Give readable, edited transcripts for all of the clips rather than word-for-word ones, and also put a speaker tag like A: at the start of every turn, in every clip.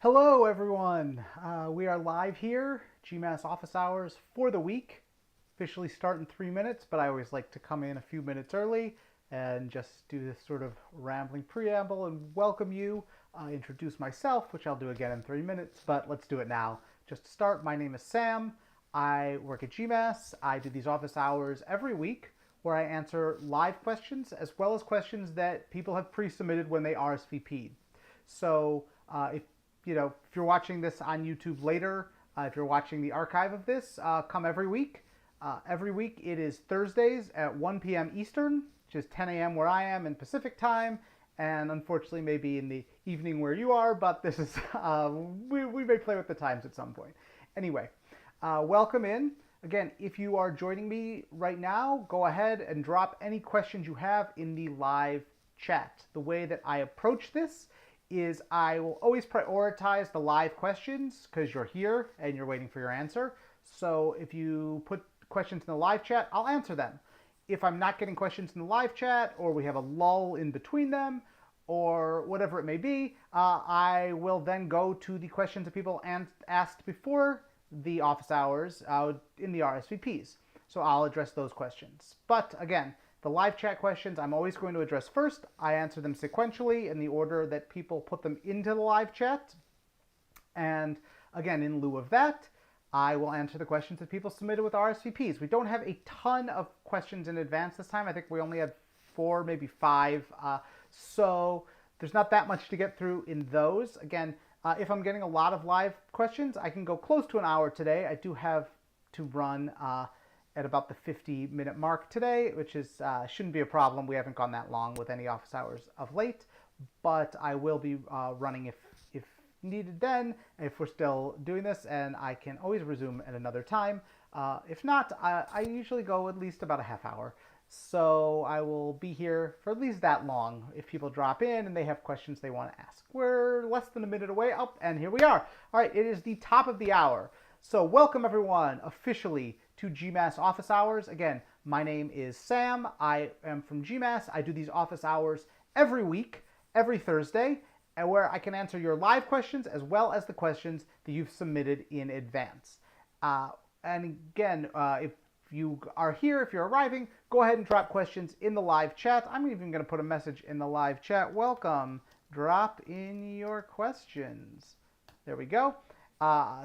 A: Hello, everyone. We are live here, GMass office hours for the week. Officially start in 3 minutes, but I always like to come in a few minutes early and just do this sort of rambling preamble and welcome you. Introduce myself, which I'll do again in 3 minutes, but let's do it now. Just to start, my name is Sam. I work at GMass. I do these office hours every week where I answer live questions as well as questions that people have pre-submitted when they RSVP'd. So if you're watching this on YouTube later, if you're watching the archive of this, come every week. Every week it is Thursdays at 1 p.m. Eastern, which is 10 a.m. where I am in Pacific time, and unfortunately maybe in the evening where you are, but this is, we may play with the times at some point. Anyway, welcome in. Again, if you are joining me right now, go ahead and drop any questions you have in the live chat. The way that I approach this is I will always prioritize the live questions because you're here and you're waiting for your answer. So if you put questions in the live chat, I'll answer them. If I'm not getting questions in the live chat, or we have a lull in between them, or whatever it may be, I will then go to the questions that people asked before the office hours in the RSVPs. So I'll address those questions. But again, the live chat questions I'm always going to address first. I answer them sequentially in the order that people put them into the live chat. And again, in lieu of that, I will answer the questions that people submitted with RSVPs. We don't have a ton of questions in advance this time. I think we only had 4, maybe 5. So there's not that much to get through in those. Again, if I'm getting a lot of live questions, I can go close to an hour today. I do have to run at about the 50-minute mark today, which is shouldn't be a problem. We haven't gone that long with any office hours of late, but I will be running if needed then, if we're still doing this, and I can always resume at another time. If not, I usually go at least about a half hour. So I will be here for at least that long if people drop in and they have questions they want to ask. We're less than a minute away. Oh, and here we are. All right, it is the top of the hour. So welcome everyone officially to GMass office hours. Again, my name is Sam. I am from GMass. I do these office hours every week, every Thursday, and where I can answer your live questions as well as the questions that you've submitted in advance. And again, if you are here, if you're arriving, go ahead and drop questions in the live chat. I'm even going to put a message in the live chat. Welcome. Drop in your questions. There we go.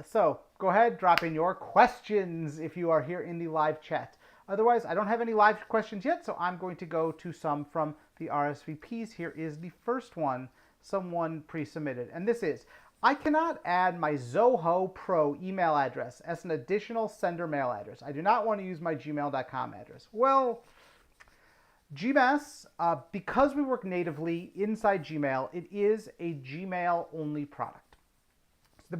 A: So go ahead, drop in your questions if you are here in the live chat. Otherwise, I don't have any live questions yet, so I'm going to go to some from the RSVPs. Here is the first one, someone pre-submitted. And this is, I cannot add my Zoho Pro email address as an additional sender mail address. I do not want to use my gmail.com address. Well, GMass, because we work natively inside Gmail, it is a Gmail-only product.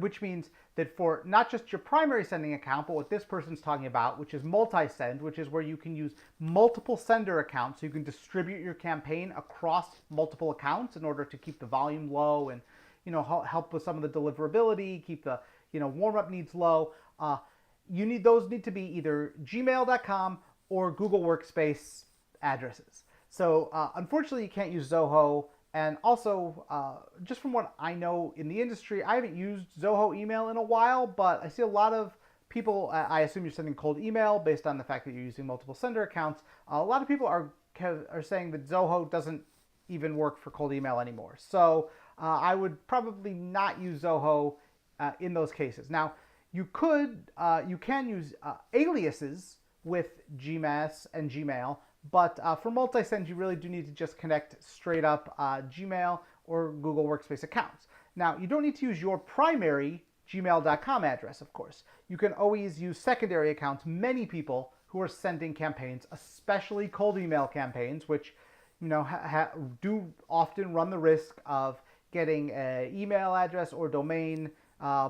A: Which means that for not just your primary sending account, but what this person's talking about, which is multi-send, which is where you can use multiple sender accounts, so you can distribute your campaign across multiple accounts in order to keep the volume low and help with some of the deliverability, keep the warm-up needs low. Those need to be either gmail.com or Google Workspace addresses. So unfortunately, you can't use Zoho. And also, just from what I know in the industry, I haven't used Zoho email in a while, but I see a lot of people, I assume you're sending cold email based on the fact that you're using multiple sender accounts. A lot of people are saying that Zoho doesn't even work for cold email anymore. So I would probably not use Zoho in those cases. Now, you can use aliases with GMass and Gmail, but for multi-send, you really do need to just connect straight up Gmail or Google Workspace accounts. Now, you don't need to use your primary gmail.com address, of course. You can always use secondary accounts. Many people who are sending campaigns, especially cold email campaigns, which do often run the risk of getting an email address or domain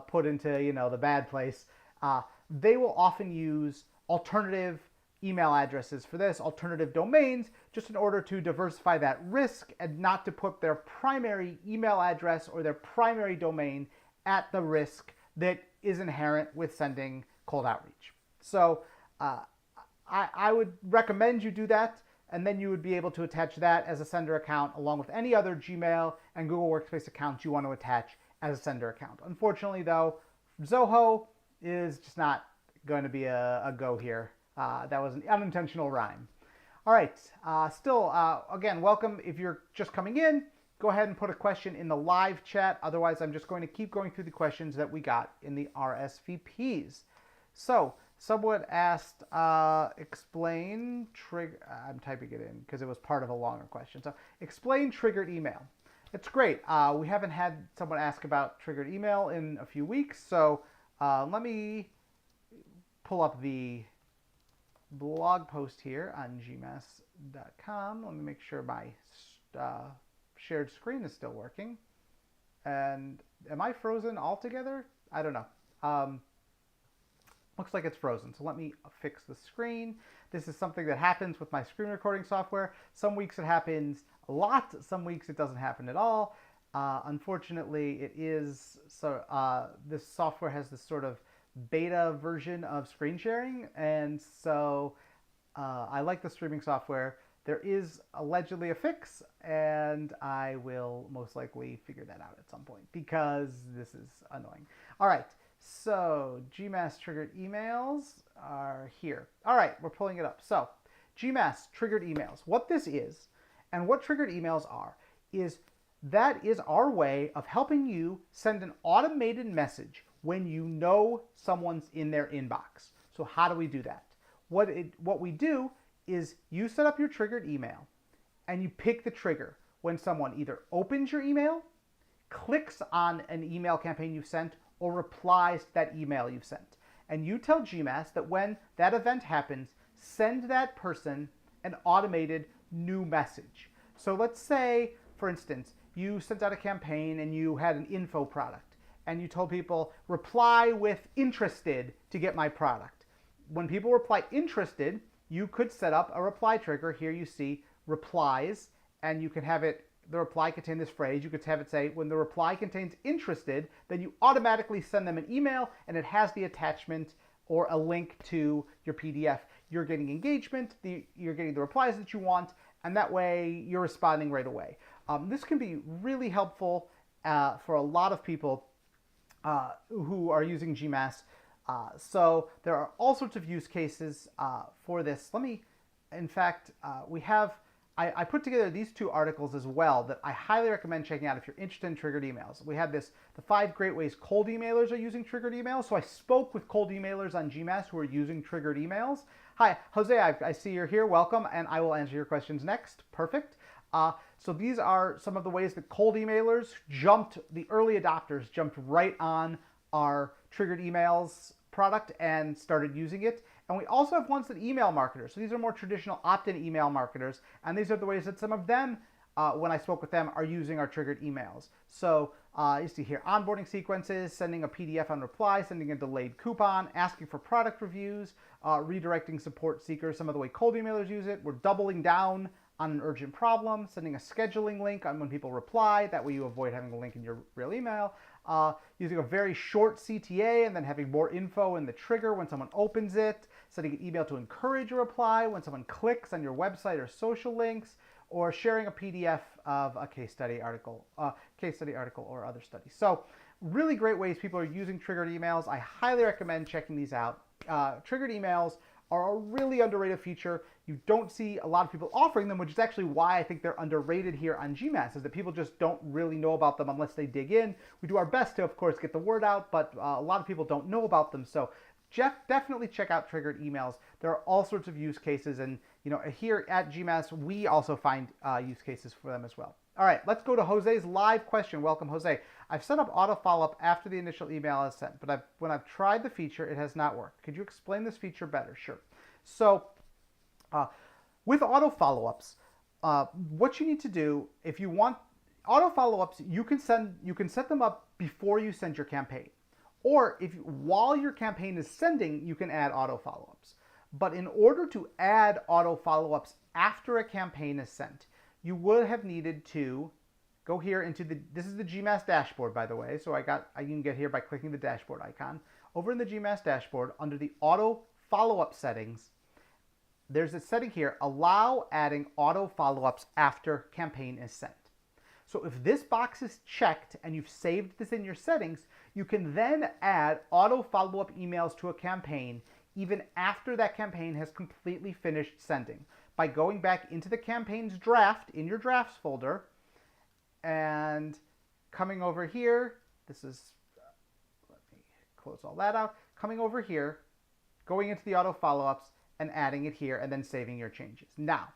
A: put into the bad place. They will often use alternative email addresses for this, alternative domains, just in order to diversify that risk and not to put their primary email address or their primary domain at the risk that is inherent with sending cold outreach. So I would recommend you do that. and then you would be able to attach that as a sender account along with any other Gmail and Google Workspace accounts you want to attach as a sender account. Unfortunately, though, Zoho is just not going to be a go here. That was an unintentional rhyme. All right, again, welcome. If you're just coming in, go ahead and put a question in the live chat. Otherwise, I'm just going to keep going through the questions that we got in the RSVPs. So, someone asked, explain trigger. I'm typing it in because it was part of a longer question. So, explain triggered email. It's great. We haven't had someone ask about triggered email in a few weeks. So, let me pull up the blog post here on gmass.com. Let me make sure my shared screen is still working. And am I frozen altogether? I don't know. Looks like it's frozen. So let me fix the screen. This is something that happens with my screen recording software. Some weeks it happens a lot. Some weeks it doesn't happen at all. Unfortunately, it is so. This software has this sort of beta version of screen sharing, and so I like the streaming software. There is allegedly a fix, and I will most likely figure that out at some point because this is annoying. All right, so GMass triggered emails are here. All right, we're pulling it up. So GMass triggered emails. What this is and what triggered emails are is that is our way of helping you send an automated message when you know someone's in their inbox. So how do we do that? What we do is you set up your triggered email and you pick the trigger when someone either opens your email, clicks on an email campaign you've sent, or replies to that email you've sent. And you tell GMass that when that event happens, send that person an automated new message. So let's say, for instance, you sent out a campaign and you had an info product and you told people, reply with interested to get my product. When people reply interested, you could set up a reply trigger. Here you see replies, and you can have it, the reply contain this phrase. You could have it say, when the reply contains interested, then you automatically send them an email and it has the attachment or a link to your PDF. You're getting engagement, you're getting the replies that you want, and that way you're responding right away. This can be really helpful for a lot of people who are using GMass. So there are all sorts of use cases for this. In fact, I put together these two articles as well that I highly recommend checking out if you're interested in triggered emails. We have the 5 great ways cold emailers are using triggered emails. So I spoke with cold emailers on GMass who are using triggered emails. Hi, Jose, I see you're here. Welcome, and I will answer your questions next. Perfect. So these are some of the ways that cold emailers the early adopters jumped right on our triggered emails product and started using it. And we also have ones that email marketers. So these are more traditional opt-in email marketers. And these are the ways that some of them, when I spoke with them, are using our triggered emails. So you see here, onboarding sequences, sending a PDF on reply, sending a delayed coupon, asking for product reviews, redirecting support seekers, some of the way cold emailers use it. We're doubling down on an urgent problem, sending a scheduling link on when people reply. That way you avoid having a link in your real email. Using a very short CTA and then having more info in the trigger when someone opens it. Sending an email to encourage a reply when someone clicks on your website or social links. Or sharing a PDF of a case study article or other study. So really great ways people are using triggered emails. I highly recommend checking these out. Triggered emails are a really underrated feature. You don't see a lot of people offering them, which is actually why I think they're underrated here on GMass, is that people just don't really know about them unless they dig in. We do our best to, of course, get the word out, but a lot of people don't know about them. So definitely check out triggered emails. There are all sorts of use cases, and here at GMass, we also find use cases for them as well. All right, let's go to Jose's live question. Welcome, Jose. I've set up auto follow-up after the initial email is sent, but when I've tried the feature, it has not worked. Could you explain this feature better? Sure. So with auto follow-ups, what you need to do, if you want auto follow-ups, you can set them up before you send your campaign. Or while your campaign is sending, you can add auto follow-ups. But in order to add auto follow-ups after a campaign is sent, you would have needed to go here into this is the GMass dashboard, by the way. So you can get here by clicking the dashboard icon. Over in the GMass dashboard, under the auto follow-up settings, there's a setting here, allow adding auto follow-ups after campaign is sent. So So if this box is checked and you've saved this in your settings, you can then add auto follow-up emails to a campaign even after that campaign has completely finished sending by going back into the campaign's draft in your drafts folder and coming over here. This is, let me close all that out. Coming over here, going into the auto follow-ups and adding it here and then saving your changes. Now,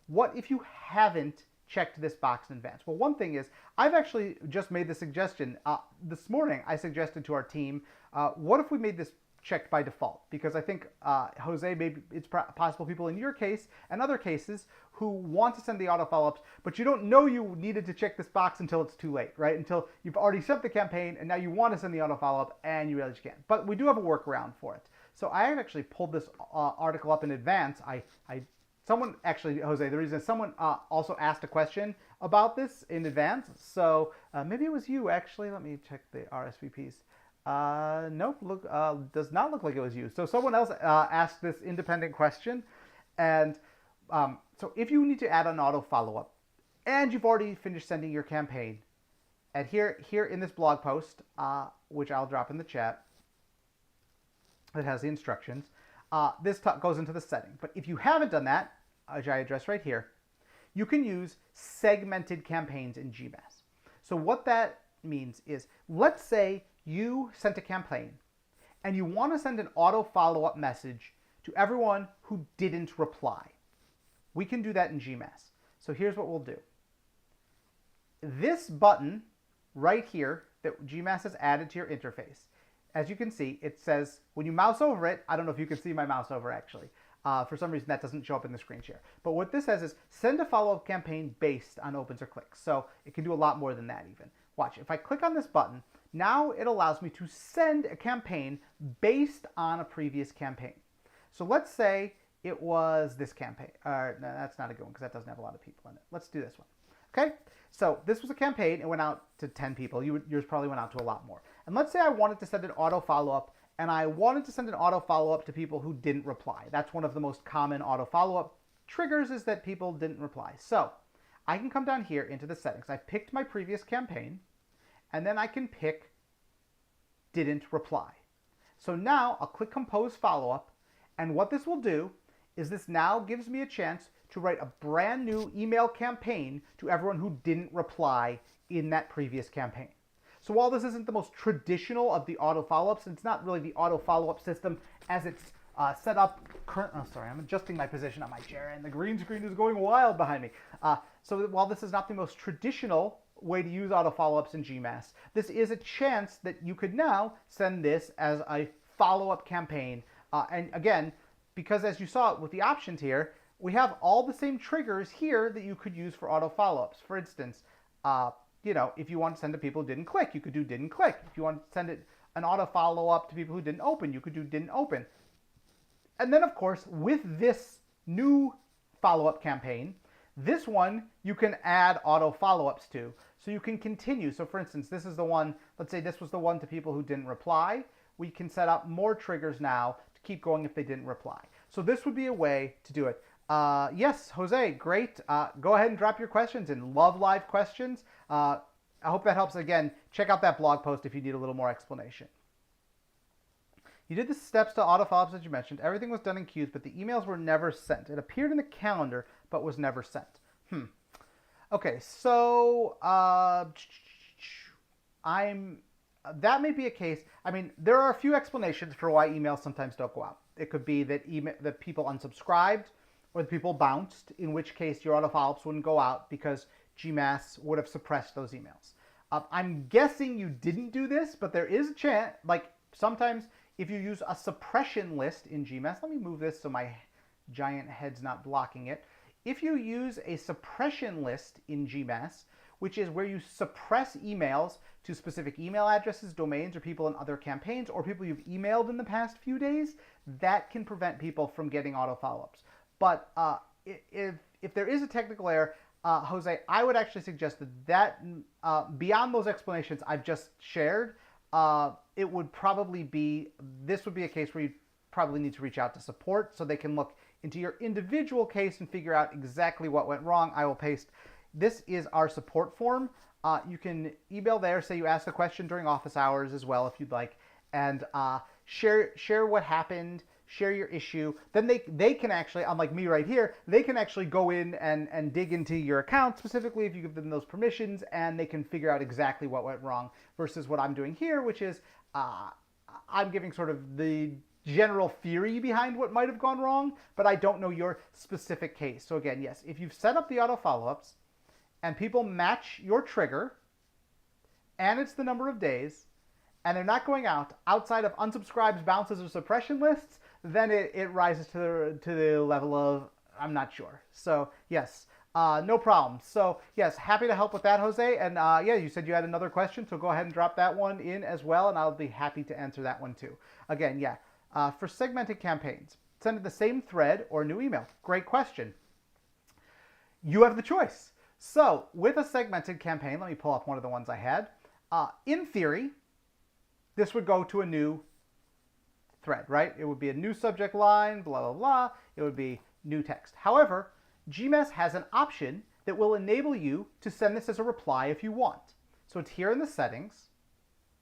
A: what if you haven't checked this box in advance? Well, one thing is, I've actually just made the suggestion. This morning, I suggested to our team, what if we made this checked by default? Because I think, Jose, maybe it's possible people in your case and other cases who want to send the auto follow-ups, but you don't know you needed to check this box until it's too late, right? Until you've already sent the campaign and now you want to send the auto follow-up and you realize you can't. But we do have a workaround for it. So I actually pulled this article up in advance. Someone actually, Jose, the reason someone also asked a question about this in advance. So maybe it was you, actually. Let me check the RSVPs. Nope, does not look like it was you. So someone else asked this independent question. And so if you need to add an auto follow-up and you've already finished sending your campaign, and here in this blog post, which I'll drop in the chat, it has the instructions. This goes into the setting. But if you haven't done that, which I address right here, you can use segmented campaigns in GMass. So what that means is, let's say you sent a campaign and you want to send an auto follow-up message to everyone who didn't reply. We can do that in GMass. So here's what we'll do. This button right here that GMass has added to your interface, as you can see, it says, when you mouse over it, I don't know if you can see my mouse over actually. For some reason that doesn't show up in the screen share. But what this says is send a follow-up campaign based on opens or clicks. So it can do a lot more than that even. Watch, if I click on this button, now it allows me to send a campaign based on a previous campaign. So let's say it was this campaign. No, that's not a good one because that doesn't have a lot of people in it. Let's do this one. Okay, so this was a campaign. It went out to 10 people. Yours probably went out to a lot more. And let's say I wanted to send an auto follow-up, and I wanted to send an auto follow-up to people who didn't reply. That's one of the most common auto follow-up triggers, is that people didn't reply. So I can come down here into the settings. I picked my previous campaign, and then I can pick didn't reply. So now I'll click compose follow-up, and what this will do is this now gives me a chance to write a brand new email campaign to everyone who didn't reply in that previous campaign. So while this isn't the most traditional of the auto follow-ups, and it's not really the auto follow-up system as it's set up currently. Oh, sorry, I'm adjusting my position on my chair, and the green screen is going wild behind me. So while this is not the most traditional way to use auto follow-ups in GMass, this is a chance that you could now send this as a follow-up campaign. And again, because as you saw with the options here, we have all the same triggers here that you could use for auto follow-ups. For instance, if you want to send to people who didn't click, you could do didn't click. If you want to send an auto follow-up to people who didn't open, you could do didn't open. And then, of course, with this new follow-up campaign, this one you can add auto follow-ups to. So you can continue. So for instance, this is the one, let's say this was the one to people who didn't reply. We can set up more triggers now to keep going if they didn't reply. So this would be a way to do it. Yes, Jose, great. Go ahead and drop your questions in. Love live questions. I hope that helps. Again, check out that blog post if you need a little more explanation. You did the steps to auto follow-ups that you mentioned. Everything was done in queues, but the emails were never sent. It appeared in the calendar, but was never sent. Okay, so that may be a case. I mean, there are a few explanations for why emails sometimes don't go out. It could be that that people unsubscribed, or the people bounced, in which case your auto follow-ups wouldn't go out because GMass would have suppressed those emails. I'm guessing you didn't do this, but there is a chance, like sometimes if you use a suppression list in GMass, let me move this so my giant head's not blocking it. If you use a suppression list in GMass, which is where you suppress emails to specific email addresses, domains, or people in other campaigns, or people you've emailed in the past few days, that can prevent people from getting auto follow-ups. But if there is a technical error, Jose, I would actually suggest that beyond those explanations I've just shared, it would probably be, this would be a case where you probably need to reach out to support so they can look into your individual case and figure out exactly what went wrong. I will paste, this is our support form. You can email there, say you asked a question during office hours as well if you'd like, and share what happened, share your issue. Then they can actually, unlike me right here, they can actually go in and dig into your account, specifically if you give them those permissions, and they can figure out exactly what went wrong, versus what I'm doing here, which is I'm giving sort of the general theory behind what might have gone wrong, but I don't know your specific case. So again, yes, if you've set up the auto follow-ups and people match your trigger and it's the number of days and they're not going out outside of unsubscribes, bounces, or suppression lists, then it rises to the level of I'm not sure. So yes, no problem. So yes, happy to help with that, Jose. And yeah, you said you had another question, so go ahead and drop that one in as well, and I'll be happy to answer that one too. Again, yeah, for segmented campaigns, send it the same thread or new email. Great question. You have the choice. So with a segmented campaign, let me pull up one of the ones I had. In theory, this would go to a new thread, right? It would be a new subject line, blah, blah, blah. It would be new text. However, GMass has an option that will enable you to send this as a reply if you want. So it's here in the settings.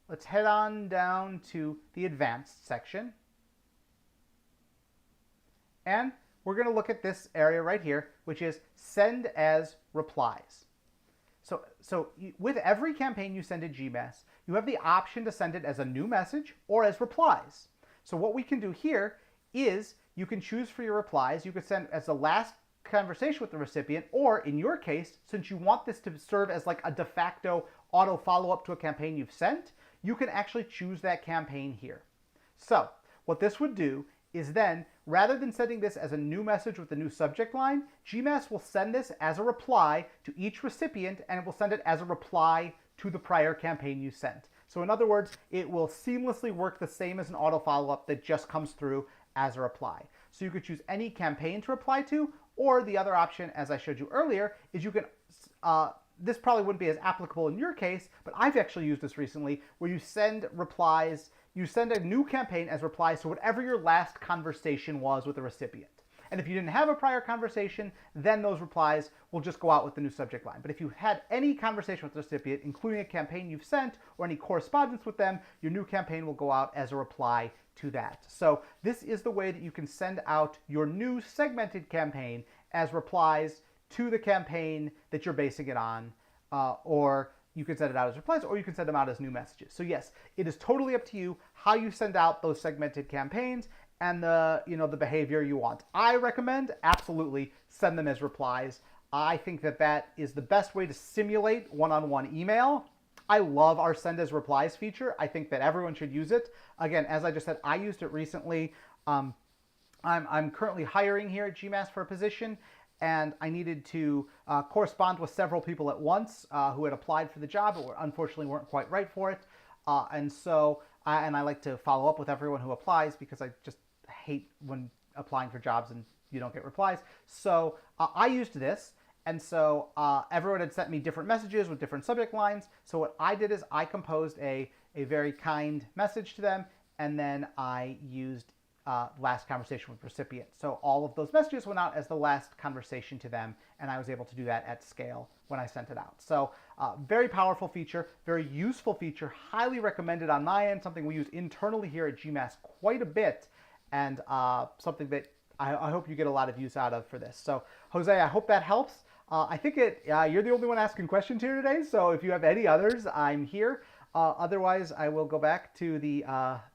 A: Let's head on down to the advanced section. And we're going to look at this area right here, which is send as replies. So with every campaign you send to GMass, you have the option to send it as a new message or as replies. So what we can do here is you can choose for your replies. You could send as the last conversation with the recipient, or in your case, since you want this to serve as like a de facto auto follow-up to a campaign you've sent, you can actually choose that campaign here. So what this would do is then, rather than sending this as a new message with a new subject line, GMass will send this as a reply to each recipient, and it will send it as a reply to the prior campaign you sent. So in other words, it will seamlessly work the same as an auto follow-up that just comes through as a reply. So you could choose any campaign to reply to, or the other option, as I showed you earlier, is you can, this probably wouldn't be as applicable in your case, but I've actually used this recently, where you send replies, you send a new campaign as replies to whatever your last conversation was with the recipient. And if you didn't have a prior conversation, then those replies will just go out with the new subject line. But if you had any conversation with the recipient, including a campaign you've sent or any correspondence with them, your new campaign will go out as a reply to that. So this is the way that you can send out your new segmented campaign as replies to the campaign that you're basing it on, or you can send it out as replies, or you can send them out as new messages. So yes, it is totally up to you how you send out those segmented campaigns and the behavior you want. I recommend absolutely send them as replies. I think that is the best way to simulate one-on-one email. I love our send as replies feature. I think that everyone should use it. Again, as I just said, I used it recently. I'm currently hiring here at GMass for a position, and I needed to correspond with several people at once who had applied for the job but unfortunately weren't quite right for it. And I like to follow up with everyone who applies because I just hate when applying for jobs and you don't get replies. So I used this, and so everyone had sent me different messages with different subject lines. So what I did is I composed a very kind message to them, and then I used last conversation with recipient. So all of those messages went out as the last conversation to them, and I was able to do that at scale when I sent it out. So very powerful feature, very useful feature, highly recommended on my end, something we use internally here at GMass quite a bit, and something that I hope you get a lot of use out of for this. So Jose, I hope that helps. I think you're the only one asking questions here today, so if you have any others, I'm here. Otherwise, I will go back to the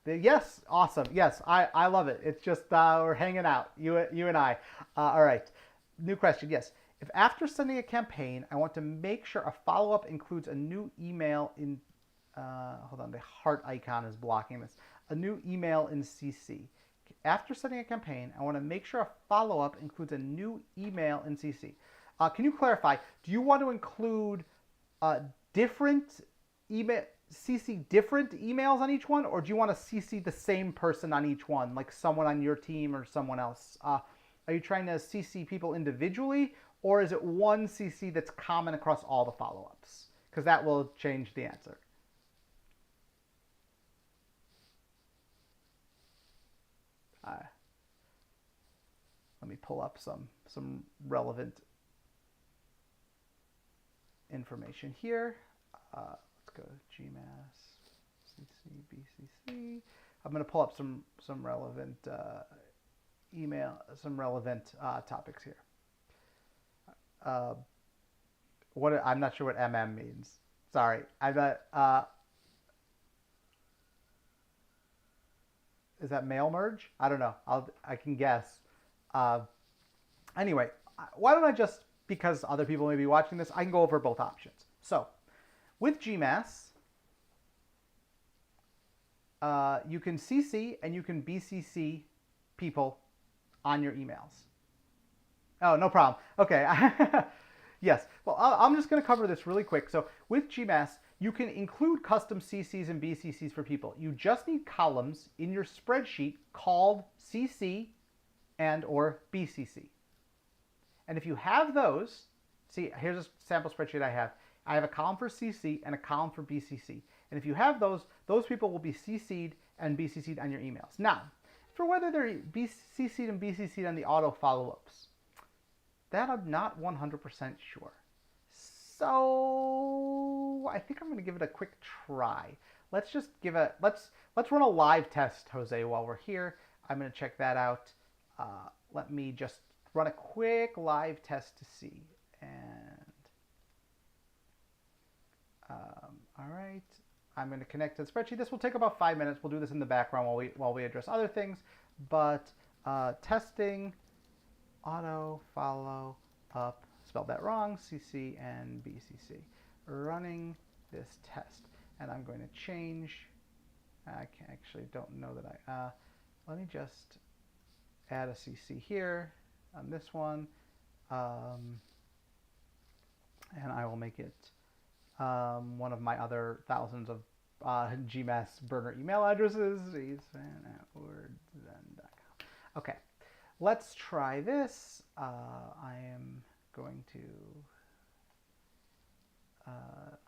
A: yes, awesome. Yes, I love it. It's just we're hanging out, you and I. All right, new question. Yes, if after sending a campaign, I want to make sure a follow-up includes a new email in, hold on, the heart icon is blocking this. A new email in CC. After sending a campaign, I want to make sure a follow-up includes a new email in CC. Can you clarify, do you want to include different email, CC different emails on each one, or do you want to CC the same person on each one, like someone on your team or someone else? Are you trying to CC people individually, or is it one CC that's common across all the follow-ups? Because that will change the answer. Let me pull up some relevant information here. let's go to GMass, CC, BCC. I'm going to pull up some relevant some relevant topics here. I'm not sure what MM means. Sorry, I'm not. Is that mail merge? I don't know. I can guess. Anyway, why don't I just, because other people may be watching this, I can go over both options. So, with GMass, you can CC and you can BCC people on your emails. Oh, no problem. Okay. Yes. Well, I'm just going to cover this really quick. So with GMass, you can include custom CCs and BCCs for people. You just need columns in your spreadsheet called CC and or BCC. And if you have those, see, here's a sample spreadsheet I have. I have a column for CC and a column for BCC. And if you have those people will be CC'd and BCC'd on your emails. Now, for whether they're CC'd and BCC'd on the auto follow-ups, that I'm not 100% sure. So I think I'm going to give it a quick try. Let's just give let's run a live test, Jose, while we're here. I'm going to check that out. Let me just run a quick live test to see. And all right, I'm going to connect to the spreadsheet. This will take about 5 minutes. We'll do this in the background while we address other things. But testing. Auto follow up, spelled that wrong, CC and BCC. Running this test. And I'm going to change, I actually don't know that let me just add a CC here on this one. And I will make it one of my other thousands of GMass burner email addresses. Okay. Let's try this. I am going to,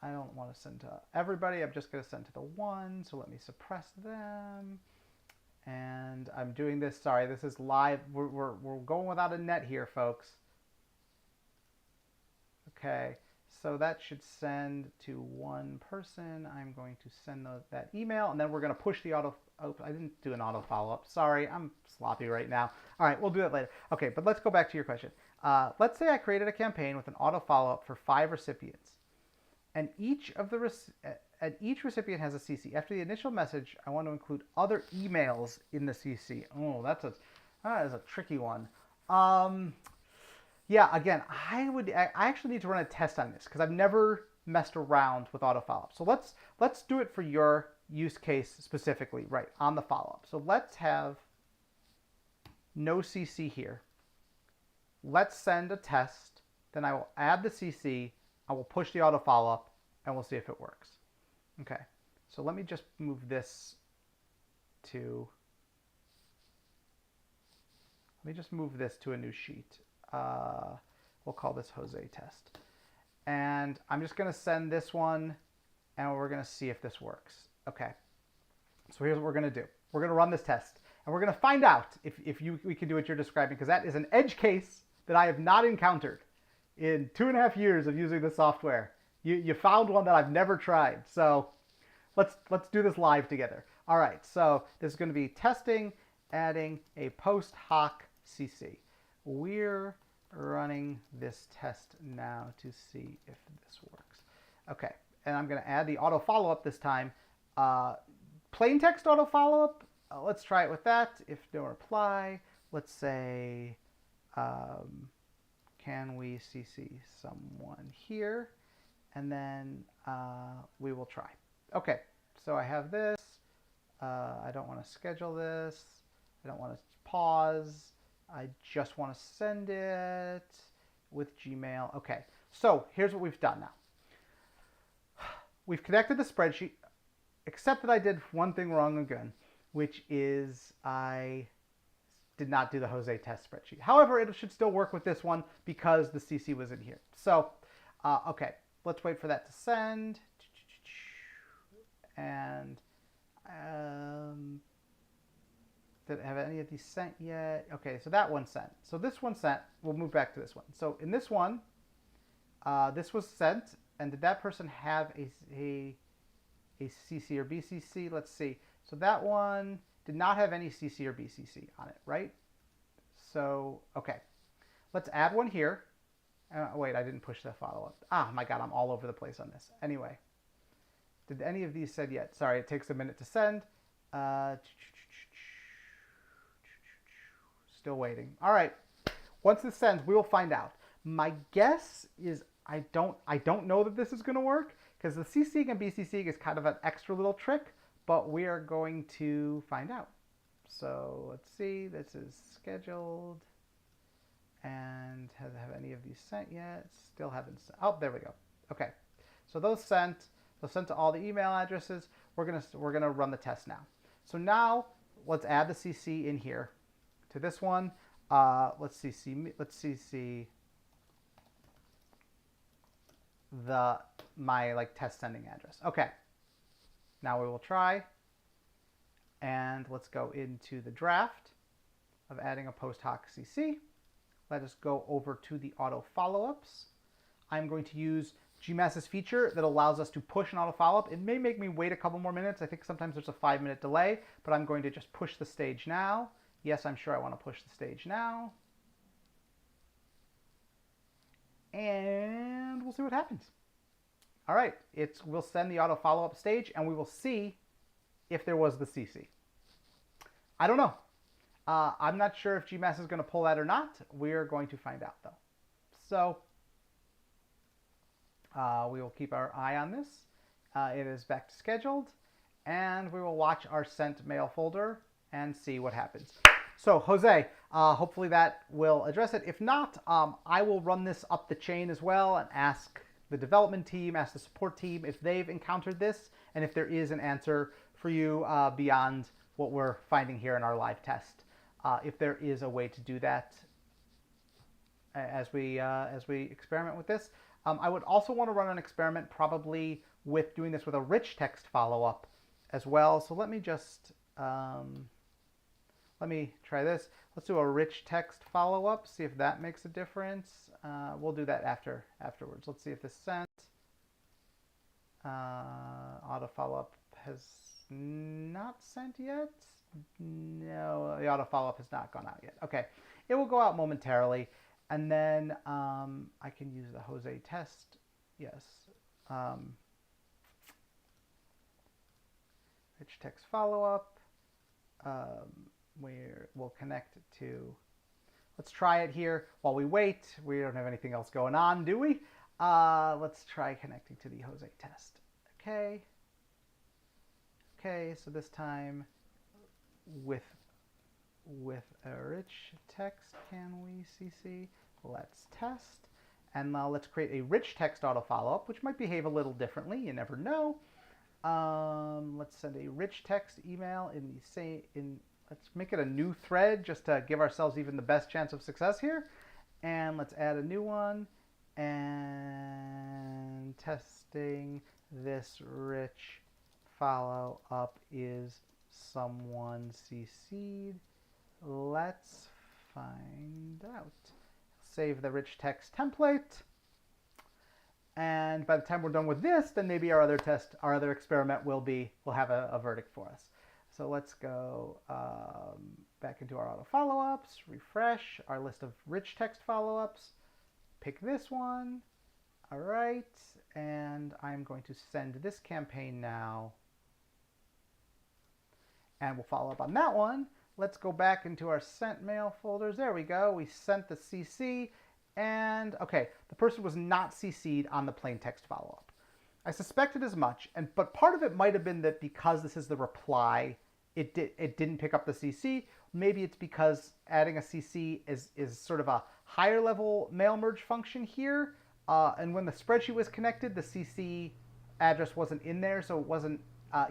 A: I don't want to send to everybody. I'm just going to send to the one. So let me suppress them. And I'm doing this. Sorry, this is live. We're going without a net here, folks. Okay. So that should send to one person. I'm going to send that email, and then we're going to push the auto. Oh, I didn't do an auto follow-up. Sorry, I'm sloppy right now. All right, we'll do that later. Okay, but let's go back to your question. Let's say I created a campaign with an auto follow-up for 5 recipients, and each recipient has a CC. After the initial message, I want to include other emails in the CC. Oh, that is a tricky one. Yeah, again, I actually need to run a test on this because I've never messed around with auto follow-up. So let's do it for your use case specifically, right, on the follow-up. So let's have no CC here. Let's send a test. Then I will add the CC. I will push the auto follow-up, and we'll see if it works. Okay, so let me just move this to, a new sheet. We'll call this Jose test. And I'm just going to send this one, and we're going to see if this works. Okay, so here's what we're going to do. We're going to run this test, and we're going to find out if we can do what you're describing, because that is an edge case that I have not encountered in 2.5 years of using the software. You found one that I've never tried. So let's do this live together. All right, so this is going to be testing, adding a post hoc CC. We're running this test now to see if this works. Okay, and I'm going to add the auto follow-up this time. Plain text auto follow-up, let's try it with that. If no reply, let's say, can we CC someone here? And then we will try. Okay, so I have this. I don't want to schedule this. I don't want to pause. I just want to send it with Gmail. Okay, so here's what we've done now. We've connected the spreadsheet, except that I did one thing wrong again, which is I did not do the Jose test spreadsheet. However, it should still work with this one because the CC was in here. So, okay, let's wait for that to send. And did I have any of these sent yet? Okay, so that one sent. So this one sent. We'll move back to this one. So in this one, this was sent, And did that person have a CC or BCC? Let's see. So that one did not have any CC or BCC on it, right? So, okay. Let's add one here. Wait, I didn't push the follow-up. Ah, my God, I'm all over the place on this. Anyway, did any of these send yet? Sorry, it takes a minute to send. Still waiting. All right. Once this sends, we will find out. My guess is I don't know that this is going to work because the CCing and BCCing is kind of an extra little trick, but we are going to find out. So let's see. This is scheduled. And have any of these sent yet? Still haven't sent. Oh, there we go. Okay. So those sent. So sent to all the email addresses. We're gonna run the test now. So now let's add the CC in here to this one. Let's CC my like test sending address. Okay. Now we will try. And let's go into the draft of adding a post hoc CC. Let us go over to the auto follow-ups. I'm going to use GMass's feature that allows us to push an auto follow-up. It may make me wait a couple more minutes. I think sometimes there's a 5-minute delay, but I'm going to just push the stage now. Yes, I'm sure I want to push the stage now. And we'll see what happens. All right, we'll send the auto follow-up stage, and we will see if there was the CC. I don't know. I'm not sure if GMass is going to pull that or not. We're going to find out, though. So we will keep our eye on this. It is back to scheduled, and we will watch our sent mail folder and see what happens. So Jose, hopefully that will address it. If not, I will run this up the chain as well and ask the development team, ask the support team if they've encountered this and if there is an answer for you beyond what we're finding here in our live test. If there is a way to do that as we experiment with this. I would also want to run an experiment probably with doing this with a rich text follow-up as well. So let me just, let me try this. Let's do a rich text follow-up, see if that makes a difference. We'll do that afterwards. Let's see if this sent. Auto follow-up has not sent yet. No, the auto follow-up has not gone out yet. Okay, it will go out momentarily, and then I can use the Jose test. Yes. Rich text follow-up. We'll connect to. Let's try it here while we wait. We don't have anything else going on, do we? Let's try connecting to the Jose test. Okay. Okay, so this time with a rich text, can we CC? Let's test. And now let's create a rich text auto follow-up, which might behave a little differently. You never know. Let's send a rich text email let's make it a new thread just to give ourselves even the best chance of success here. And let's add a new one. And testing this rich follow-up is someone CC'd. Let's find out. Save the rich text template. And by the time we're done with this, then maybe our other experiment will have a verdict for us. So let's go back into our auto follow-ups, refresh our list of rich text follow-ups, pick this one. All right, and I'm going to send this campaign now. And we'll follow up on that one. Let's go back into our sent mail folders. There we go. We sent the CC. And okay, the person was not CC'd on the plain text follow-up. I suspected as much, but part of it might have been that because this is the reply, it didn't pick up the CC. Maybe it's because adding a CC is sort of a higher level mail merge function here. And when the spreadsheet was connected, the CC address wasn't in there, so it wasn't,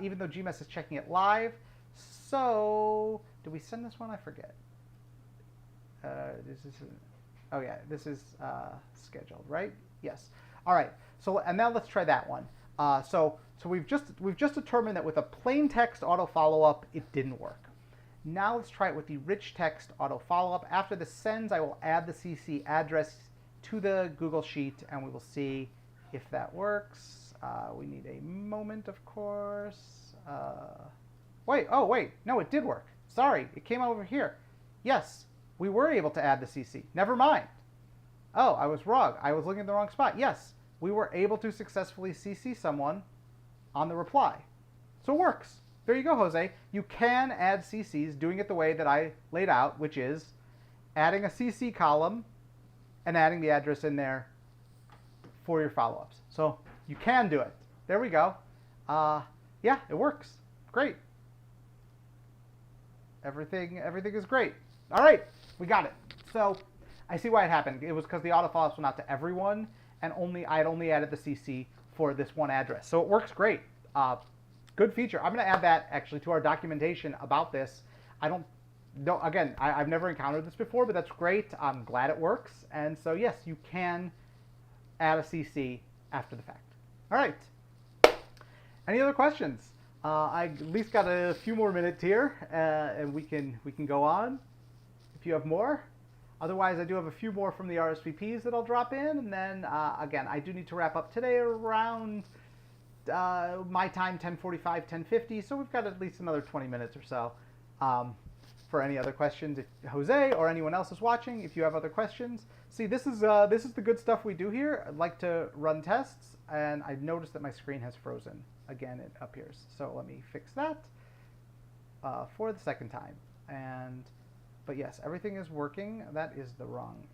A: even though GMass is checking it live. So, did we send this one? I forget. Oh yeah, this is scheduled, right? Yes. All right. So, and now let's try that one. So we've just determined that with a plain text auto follow-up, it didn't work. Now let's try it with the rich text auto follow-up. After this sends, I will add the CC address to the Google Sheet, and we will see if that works. We need a moment, of course. Wait, oh wait, no, it did work. Sorry, it came over here. Yes, we were able to add the CC. Never mind. Oh, I was wrong. I was looking at the wrong spot. Yes, we were able to successfully CC someone on the reply. So it works. There you go, Jose. You can add CCs doing it the way that I laid out, which is adding a CC column and adding the address in there for your follow-ups. So you can do it. There we go. Yeah, it works. Great. Everything is great. All right, we got it. So I see why it happened. It was because the auto follow-ups went out to everyone, and I'd only added the CC for this one address. So it works great. Good feature. I'm going to add that actually to our documentation about this. I've never encountered this before, but that's great. I'm glad it works. And so yes, you can add a CC after the fact. All right. Any other questions? I at least got a few more minutes here, and we can go on if you have more. Otherwise, I do have a few more from the RSVPs that I'll drop in, and then again, I do need to wrap up today around my time, 10:45, 10:50. So we've got at least another 20 minutes or so for any other questions. If Jose or anyone else is watching, if you have other questions, see, this is the good stuff we do here. I'd like to run tests, and I've noticed that my screen has frozen. Again, it appears. So let me fix that for the second time. But yes, everything is working. That is the wrong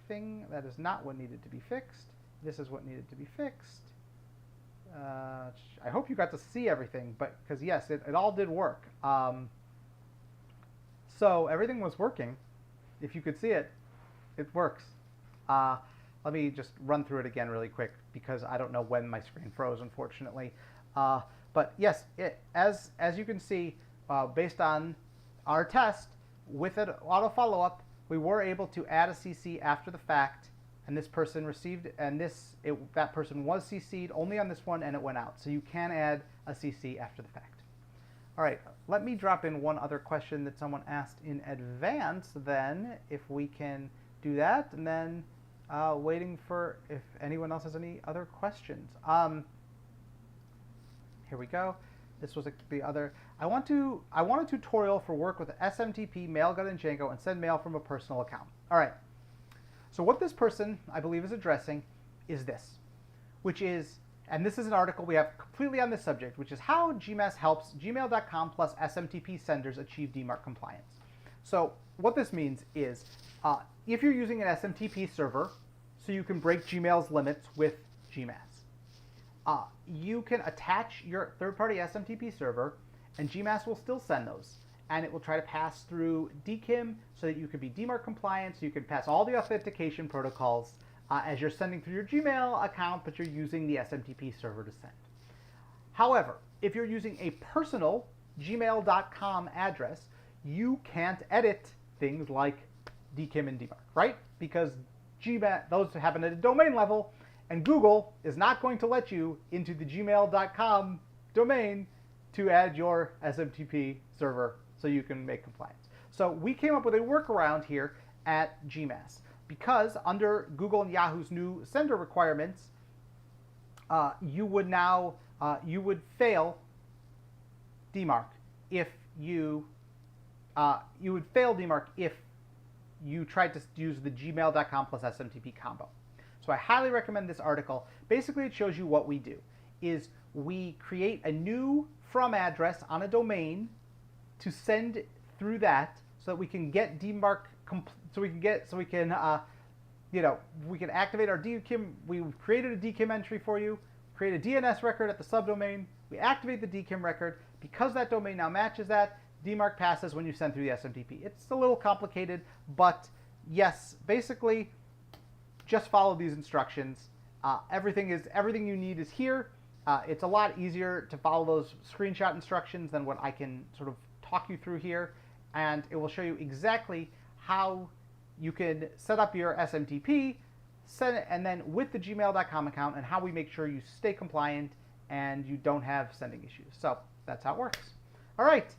A: thing. That is not what needed to be fixed. This is what needed to be fixed. I hope you got to see everything, but because yes, it all did work. So everything was working. If you could see it, it works. Let me just run through it again really quick because I don't know when my screen froze, unfortunately. But yes, as you can see, based on our test with an auto follow-up, we were able to add a CC after the fact, and this person received, and that person was CC'd only on this one, and it went out. So you can add a CC after the fact. All right, let me drop in one other question that someone asked in advance then, if we can do that, and then waiting for if anyone else has any other questions. Here we go. This was the other. I want a tutorial for work with SMTP, Mailgun, and Django, and send mail from a personal account. All right. So what this person, I believe, is addressing is this, which is, and this is an article we have completely on this subject, which is how GMass helps gmail.com plus SMTP senders achieve DMARC compliance. So what this means is, if you're using an SMTP server, so you can break Gmail's limits with GMass, you can attach your third-party SMTP server, and GMass will still send those. And it will try to pass through DKIM so that you can be DMARC compliant, so you can pass all the authentication protocols as you're sending through your Gmail account, but you're using the SMTP server to send. However, if you're using a personal gmail.com address, you can't edit things like DKIM and DMARC, right? Because GMass, those happen at a domain level, and Google is not going to let you into the gmail.com domain to add your SMTP server so you can make compliance. So we came up with a workaround here at GMass. Because under Google and Yahoo's new sender requirements, you would fail DMARC if you tried to use the gmail.com plus SMTP combo. So I highly recommend this article. Basically, it shows you what we do is we create a new from address on a domain to send through that so that we can get DMARC we can activate our DKIM. We've created a DKIM entry for you, create a DNS record at the subdomain. We activate the DKIM record. Because that domain now matches that, DMARC passes when you send through the SMTP. It's a little complicated, but yes, basically, just follow these instructions. Everything you need is here. It's a lot easier to follow those screenshot instructions than what I can sort of talk you through here, and it will show you exactly how you can set up your SMTP, and then with the gmail.com account, and how we make sure you stay compliant and you don't have sending issues. So that's how it works. All right.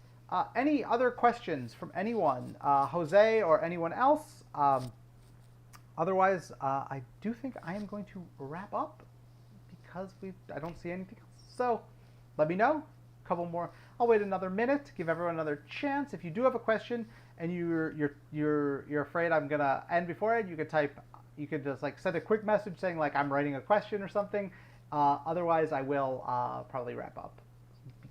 A: Any other questions from anyone, Jose or anyone else? Otherwise, I do think I am going to wrap up because I don't see anything else. So let me know. A couple more. I'll wait another minute. Give everyone another chance. If you do have a question and you're afraid I'm gonna end before it, you could type. You could just like send a quick message saying like I'm writing a question or something. Otherwise, I will probably wrap up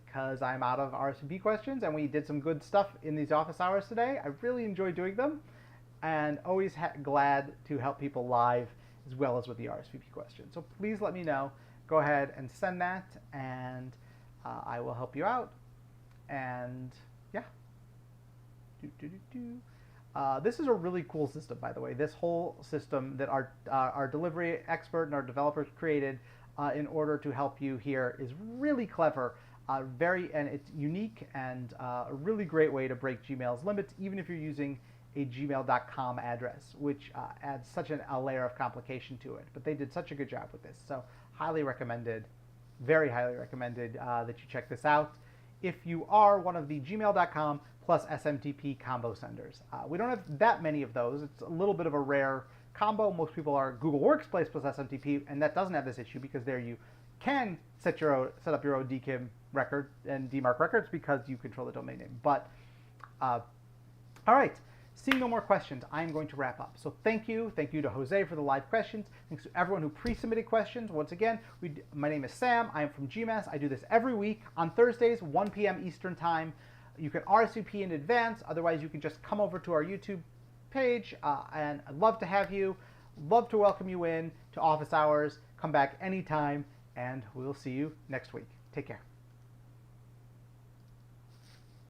A: because I'm out of RSVP questions, and we did some good stuff in these office hours today. I really enjoy doing them, and always glad to help people live as well as with the RSVP questions. So please let me know. Go ahead and send that, and I will help you out. And yeah. This is a really cool system, by the way. This whole system that our delivery expert and our developers created in order to help you here is really clever, and it's unique and a really great way to break Gmail's limits, even if you're using a gmail.com address, which adds such a layer of complication to it. But they did such a good job with this, so highly recommended, very highly recommended that you check this out if you are one of the gmail.com plus SMTP combo senders. We don't have that many of those. It's a little bit of a rare combo. Most people are Google Workspace plus SMTP, and that doesn't have this issue because there you can set up your own DKIM record and DMARC records because you control the domain name. But all right. Seeing no more questions, I'm going to wrap up. So thank you. Thank you to Jose for the live questions. Thanks to everyone who pre-submitted questions. Once again, my name is Sam. I am from GMass. I do this every week on Thursdays, 1 p.m. Eastern Time. You can RSVP in advance. Otherwise, you can just come over to our YouTube page, and I'd love to have you. Love to welcome you in to office hours. Come back anytime, and we'll see you next week. Take care.